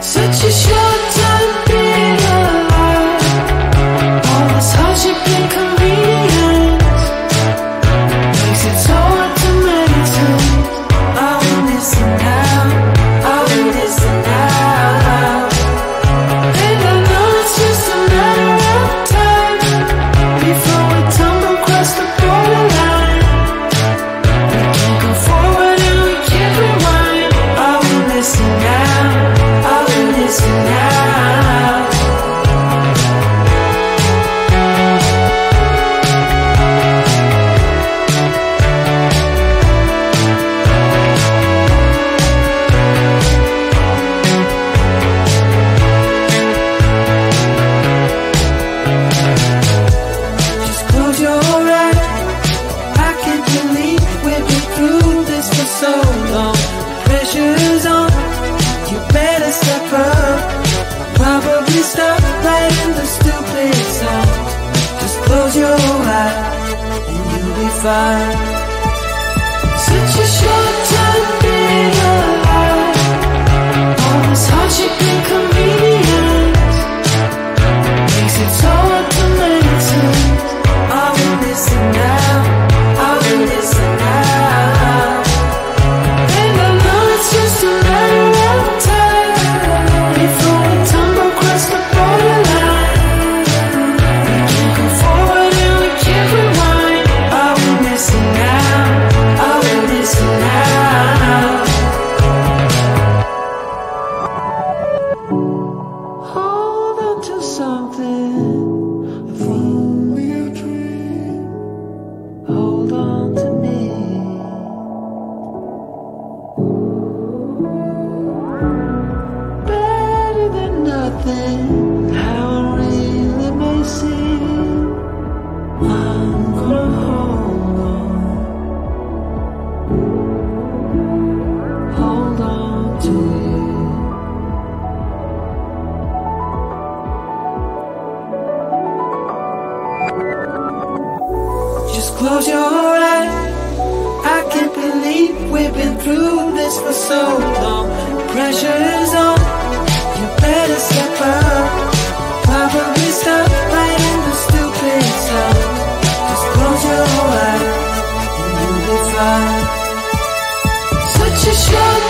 Such a short time being alive. All this hardship and convenience makes it so hard to meditate. I will listen now, I will listen now. And I know it's just a matter of time before we tumble across the borderline. We can't go forward and we can't rewind. I will listen now, I will listen now. Just close your eyes. I can't believe we've been through this for so long. Pressure's on, you better step up. Probably stop writing the stupid songs. Just close your eyes and you'll be fine. Such a short time being alive. All this hardship and convenience makes it so hard to meditate. I will listen now, I will listen now. And I know it's just a matter of time before we tumble across the borderline. We can't go forward and we can't rewind. I will listen now, I will listen now. Hold on to something, if only a dream. Hold on to me. Better than nothing, how it really may seem. I'm gonna hold on to you. Just close your eyes. I can't believe we've been through this for so long. Pressure's on, you better step up. Probably stop writing the stupid songs. Just close your eyes and you'll be fine. Such a short